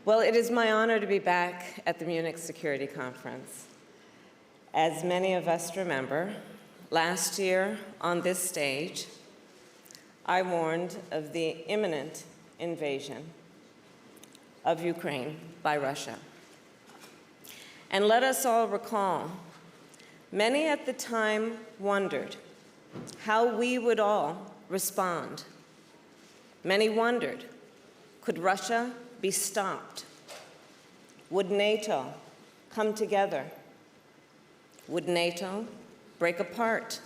Well, it is my honor to be back at the Munich Security Conference. As many of us remember, last year on this stage, I warned of the imminent invasion of Ukraine by Russia. And let us all recall, many at the time wondered how we would all respond. Many wondered, could Russia be stopped? Would NATO come together? Would NATO break apart?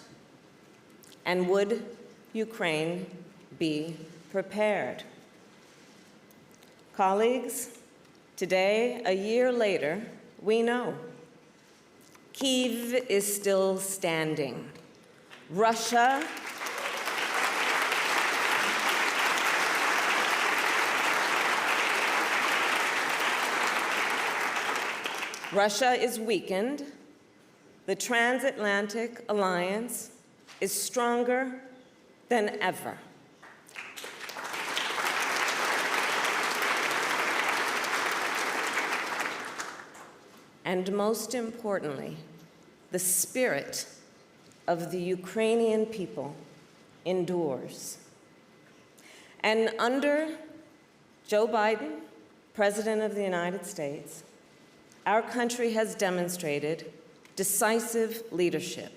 And would Ukraine be prepared? Colleagues, today, a year later, we know Kyiv is still standing. Russia is weakened. The transatlantic alliance is stronger than ever. And most importantly, the spirit of the Ukrainian people endures. And under Joe Biden, President of the United States, our country has demonstrated decisive leadership.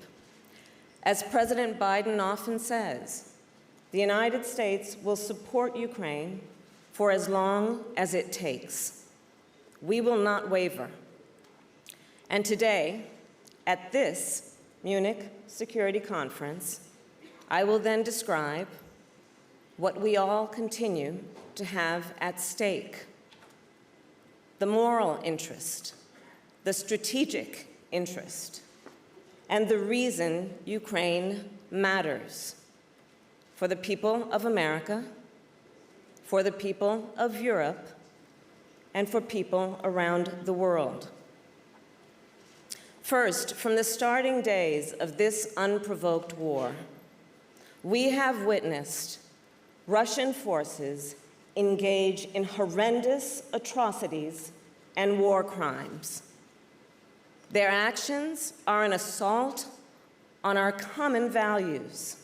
As President Biden often says, the United States will support Ukraine for as long as it takes. We will not waver. And today, at this Munich Security Conference, I will then describe what we all continue to have at stake: the moral interest, the strategic interest, and the reason Ukraine matters for the people of America, for the people of Europe, and for people around the world. First, from the starting days of this unprovoked war, we have witnessed Russian forces engage in horrendous atrocities and war crimes. Their actions are an assault on our common values,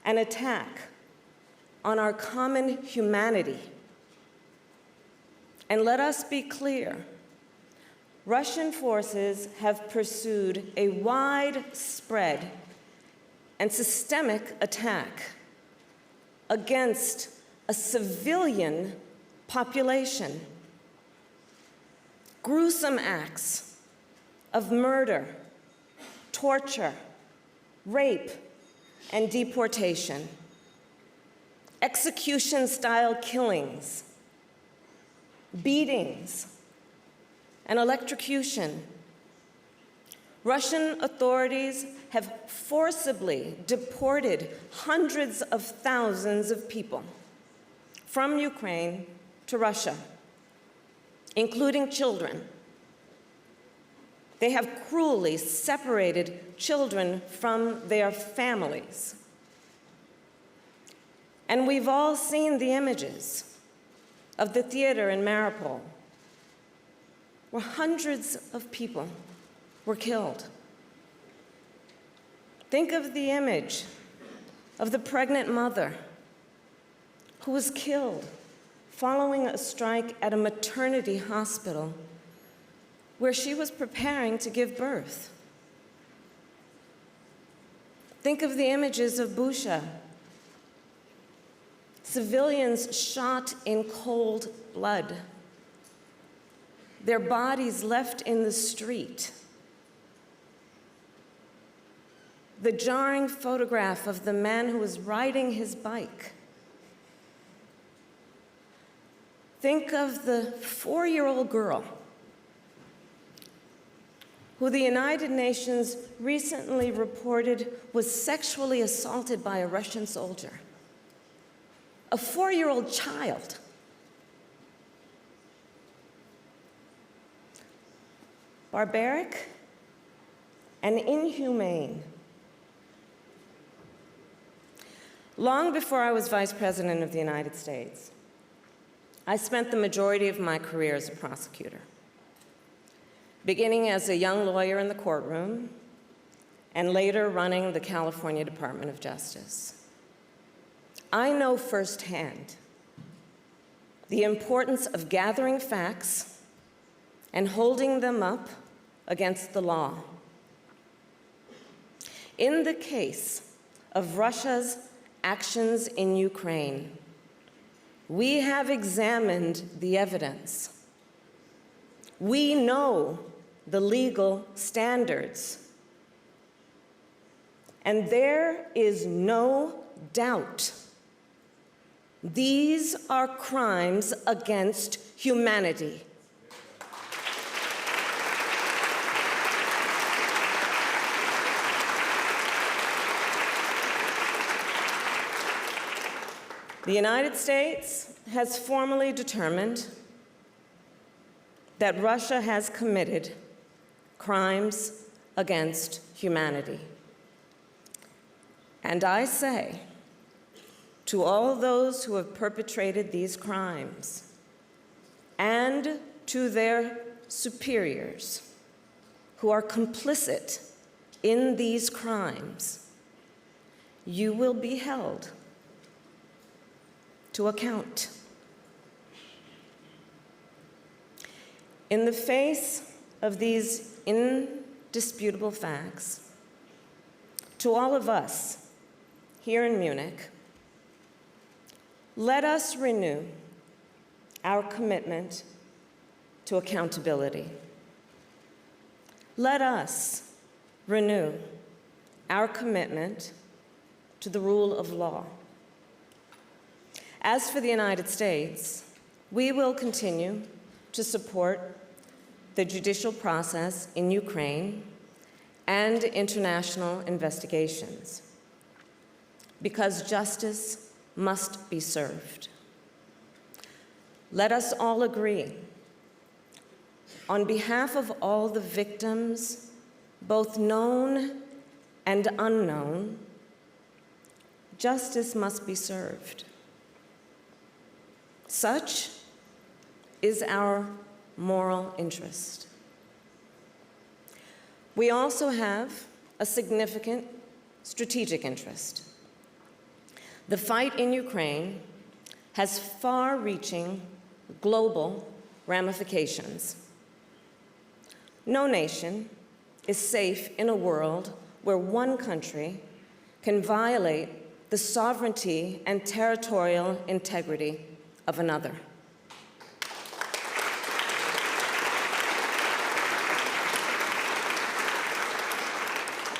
an attack on our common humanity. And let us be clear, Russian forces have pursued a widespread and systemic attack against a civilian population. Gruesome acts of murder, torture, rape, and deportation, execution-style killings, beatings, and electrocution. Russian authorities have forcibly deported hundreds of thousands of people from Ukraine to Russia, including children. They have cruelly separated children from their families. And we've all seen the images of the theater in Mariupol, where hundreds of people were killed. Think of the image of the pregnant mother who was killed following a strike at a maternity hospital where she was preparing to give birth. Think of the images of Bucha, civilians shot in cold blood, their bodies left in the street. The jarring photograph of the man who was riding his bike. Think of the 4-year-old girl who the United Nations recently reported was sexually assaulted by a Russian soldier. A 4-year-old child. Barbaric and inhumane. Long before I was Vice President of the United States, I spent the majority of my career as a prosecutor, beginning as a young lawyer in the courtroom and later running the California Department of Justice. I know firsthand the importance of gathering facts and holding them up against the law. In the case of Russia's actions in Ukraine, we have examined the evidence. We know the legal standards. And there is no doubt these are crimes against humanity. The United States has formally determined that Russia has committed crimes against humanity. And I say to all those who have perpetrated these crimes and to their superiors who are complicit in these crimes, you will be held to account. In the face of these indisputable facts, to all of us here in Munich, let us renew our commitment to accountability. Let us renew our commitment to the rule of law. As for the United States, we will continue to support the judicial process in Ukraine and international investigations, because justice must be served. Let us all agree, on behalf of all the victims, both known and unknown, justice must be served. Such is our moral interest. We also have a significant strategic interest. The fight in Ukraine has far-reaching global ramifications. No nation is safe in a world where one country can violate the sovereignty and territorial integrity of another.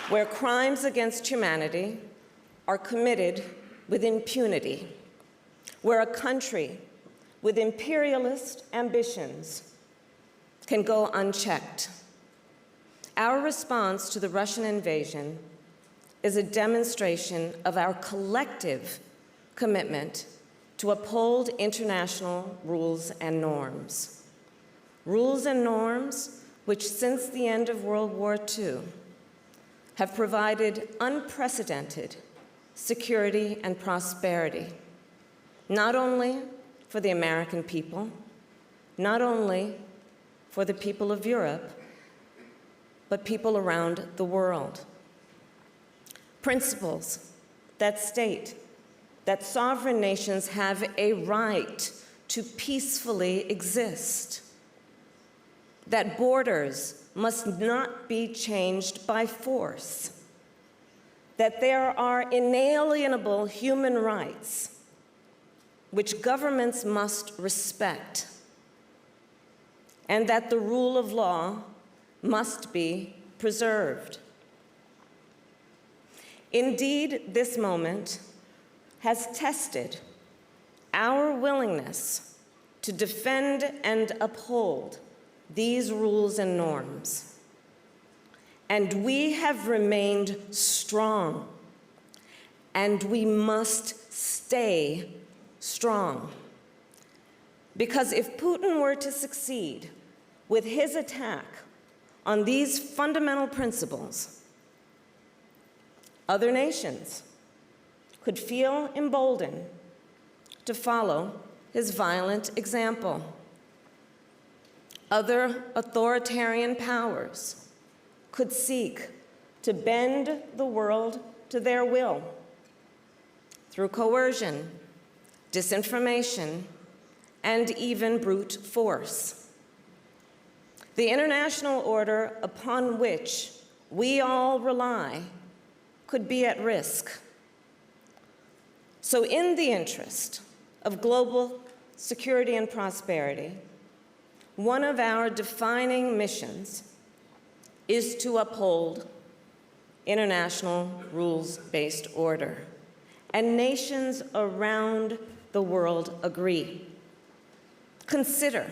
Where crimes against humanity are committed with impunity, where a country with imperialist ambitions can go unchecked. Our response to the Russian invasion is a demonstration of our collective commitment to uphold international rules and norms. Rules and norms which, since the end of World War II, have provided unprecedented security and prosperity, not only for the American people, not only for the people of Europe, but people around the world. Principles that state that sovereign nations have a right to peacefully exist, that borders must not be changed by force, that there are inalienable human rights which governments must respect, and that the rule of law must be preserved. Indeed, this moment has tested our willingness to defend and uphold these rules and norms. And we have remained strong, and we must stay strong. Because if Putin were to succeed with his attack on these fundamental principles, other nations could feel emboldened to follow his violent example. Other authoritarian powers could seek to bend the world to their will through coercion, disinformation, and even brute force. The international order upon which we all rely could be at risk. So in the interest of global security and prosperity, one of our defining missions is to uphold international rules-based order. And nations around the world agree. Consider,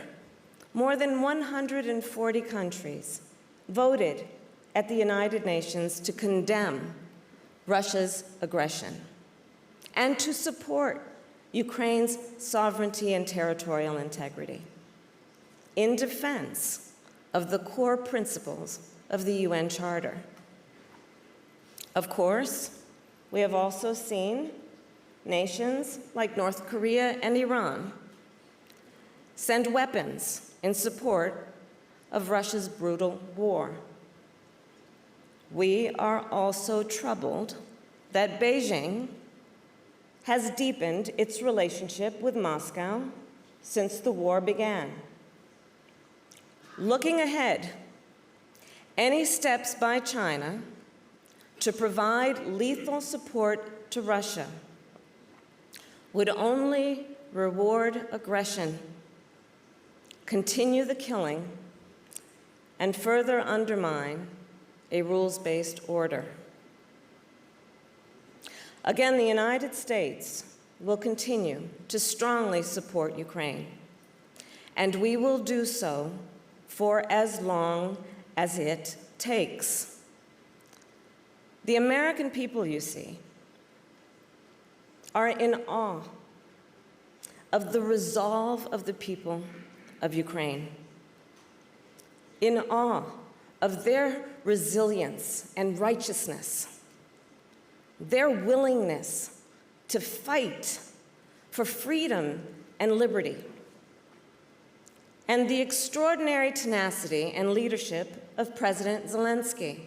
more than 140 countries voted at the United Nations to condemn Russia's aggression and to support Ukraine's sovereignty and territorial integrity in defense of the core principles of the UN Charter. Of course, we have also seen nations like North Korea and Iran send weapons in support of Russia's brutal war. We are also troubled that Beijing has deepened its relationship with Moscow since the war began. Looking ahead, any steps by China to provide lethal support to Russia would only reward aggression, continue the killing, and further undermine a rules-based order. Again, the United States will continue to strongly support Ukraine, and we will do so for as long as it takes. The American people, you see, are in awe of the resolve of the people of Ukraine, in awe of their resilience and righteousness, their willingness to fight for freedom and liberty, and the extraordinary tenacity and leadership of President Zelensky.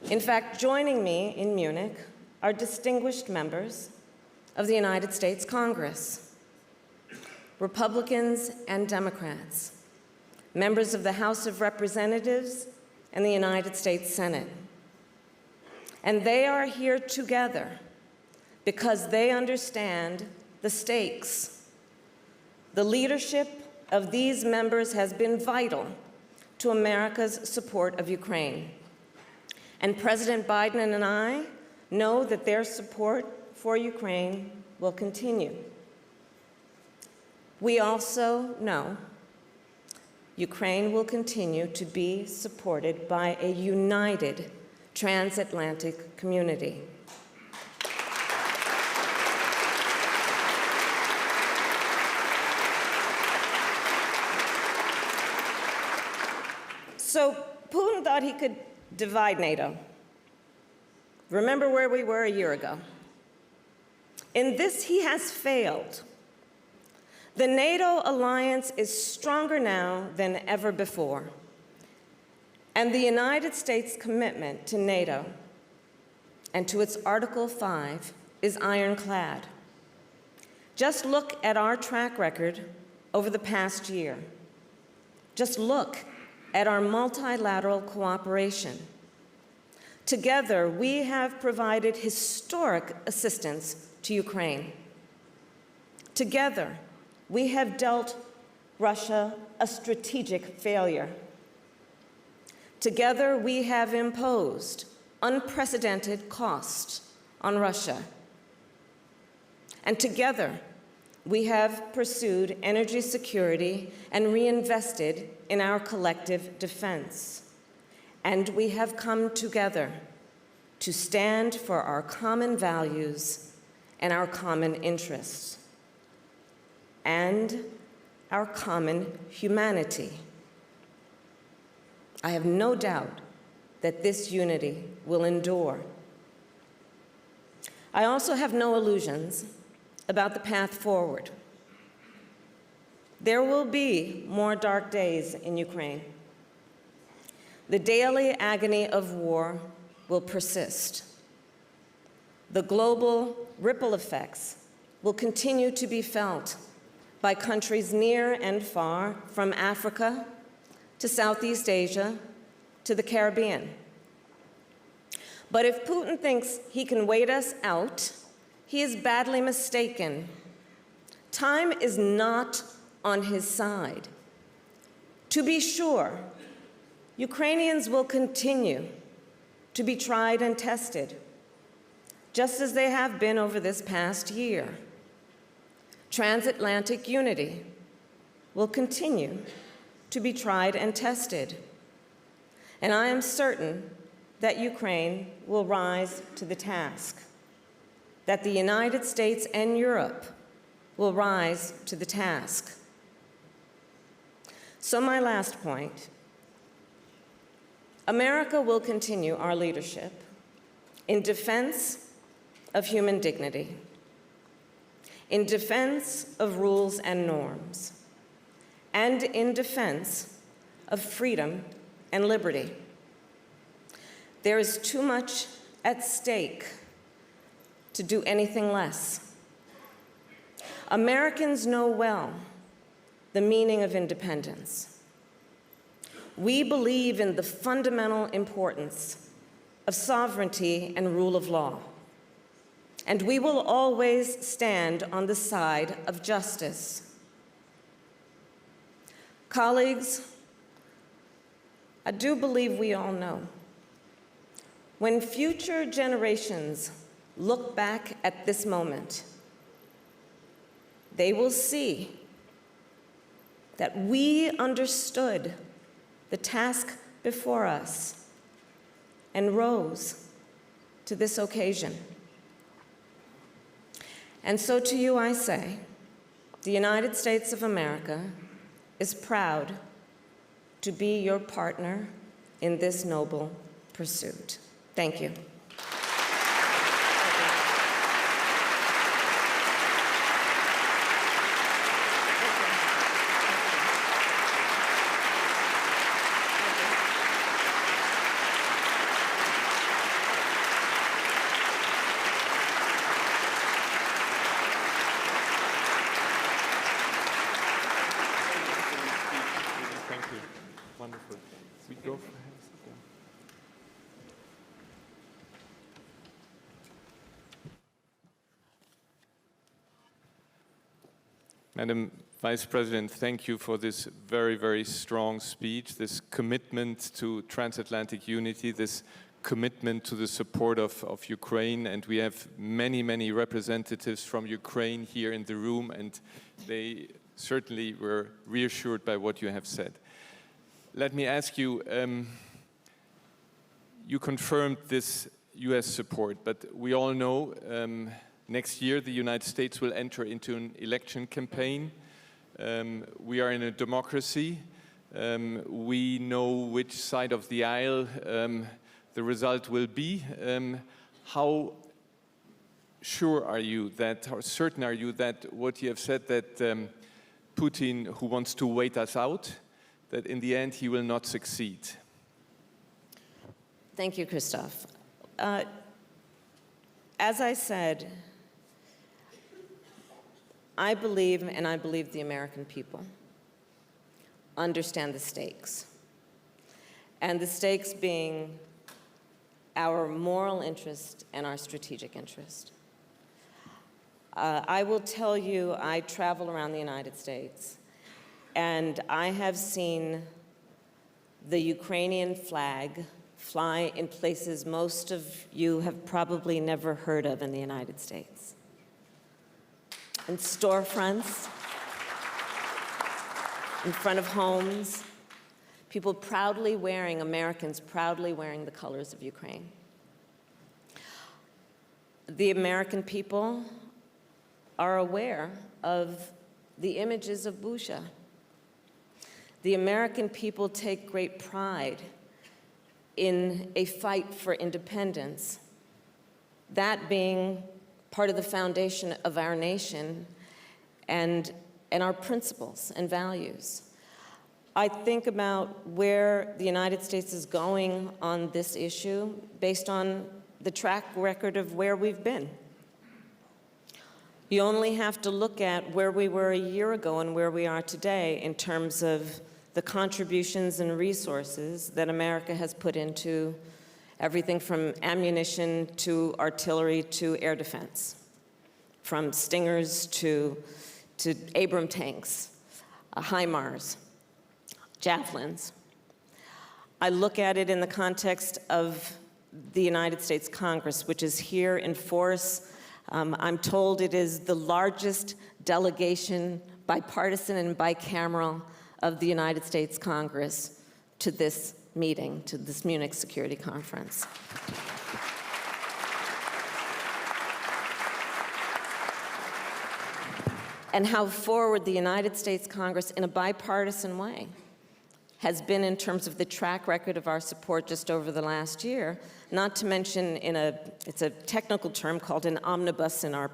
In fact, joining me in Munich are distinguished members of the United States Congress, Republicans and Democrats, members of the House of Representatives and the United States Senate. And they are here together because they understand the stakes. The leadership of these members has been vital to America's support of Ukraine. And President Biden and I know that their support for Ukraine will continue. We also know Ukraine will continue to be supported by a united transatlantic community. So Putin thought he could divide NATO. Remember where we were a year ago. In this, he has failed. The NATO alliance is stronger now than ever before. And the United States' commitment to NATO and to its Article 5 is ironclad. Just look at our track record over the past year. Just look at our multilateral cooperation. Together, we have provided historic assistance to Ukraine. Together, we have dealt Russia a strategic failure. Together, we have imposed unprecedented costs on Russia. And together, we have pursued energy security and reinvested in our collective defense. And we have come together to stand for our common values and our common interests, and our common humanity. I have no doubt that this unity will endure. I also have no illusions about the path forward. There will be more dark days in Ukraine. The daily agony of war will persist. The global ripple effects will continue to be felt by countries near and far, from Africa to Southeast Asia to the Caribbean. But if Putin thinks he can wait us out, he is badly mistaken. Time is not on his side. To be sure, Ukrainians will continue to be tried and tested, just as they have been over this past year. Transatlantic unity will continue to be tried and tested. And I am certain that Ukraine will rise to the task, that the United States and Europe will rise to the task. So my last point, America will continue our leadership in defense of human dignity, in defense of rules and norms, and in defense of freedom and liberty. There is too much at stake to do anything less. Americans know well the meaning of independence. We believe in the fundamental importance of sovereignty and rule of law. And we will always stand on the side of justice. Colleagues, I do believe we all know, when future generations look back at this moment, they will see that we understood the task before us and rose to this occasion. And so to you I say, the United States of America is proud to be your partner in this noble pursuit. Thank you. Thank you. Wonderful. We go for hands. Yeah. Madam Vice President, thank you for this very, very strong speech, this commitment to transatlantic unity, this commitment to the support of Ukraine. And we have many, many representatives from Ukraine here in the room, and they certainly were reassured by what you have said. Let me ask you, you confirmed this US support, but we all know next year the United States will enter into an election campaign. We are in a democracy. We know which side of the aisle the result will be. How sure are you that, how certain are you that what you have said, that Putin, who wants to wait us out, that in the end he will not succeed? Thank you, Christoph. As I said, I believe, and I believe the American people understand the stakes. And the stakes being our moral interest and our strategic interest. I will tell you, I travel around the United States, and I have seen the Ukrainian flag fly in places most of you have probably never heard of in the United States. In storefronts, in front of homes, people proudly wearing, Americans proudly wearing the colors of Ukraine. The American people are aware of the images of Bucha. The American people take great pride in a fight for independence, that being part of the foundation of our nation and our principles and values. I think about where the United States is going on this issue based on the track record of where we've been. You only have to look at where we were a year ago and where we are today in terms of the contributions and resources that America has put into everything from ammunition to artillery to air defense, from Stingers to Abrams tanks, HIMARS, Javelins. I look at it in the context of the United States Congress, which is here in force. I'm told it is the largest delegation, bipartisan and bicameral, of the United States Congress to this meeting, to this Munich Security Conference. And how forward the United States Congress, in a bipartisan way, has been in terms of the track record of our support just over the last year, not to mention it's a technical term called an omnibus in our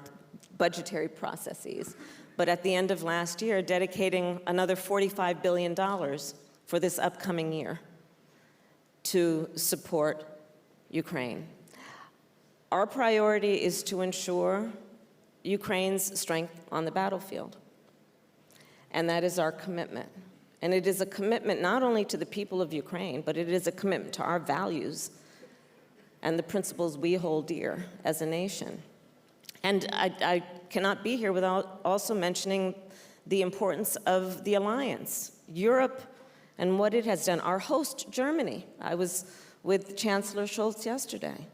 budgetary processes, but at the end of last year, dedicating another $45 billion for this upcoming year to support Ukraine. Our priority is to ensure Ukraine's strength on the battlefield, and that is our commitment. And it is a commitment not only to the people of Ukraine, but it is a commitment to our values and the principles we hold dear as a nation. And I cannot be here without also mentioning the importance of the alliance, Europe, and what it has done. Our host, Germany. I was with Chancellor Scholz yesterday.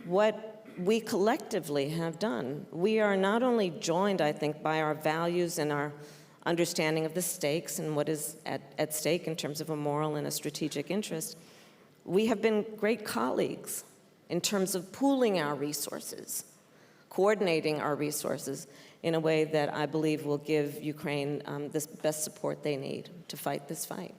What we collectively have done. We are not only joined, I think, by our values and our understanding of the stakes and what is at stake in terms of a moral and a strategic interest. We have been great colleagues in terms of pooling our resources, coordinating our resources in a way that I believe will give Ukraine the best support they need to fight this fight.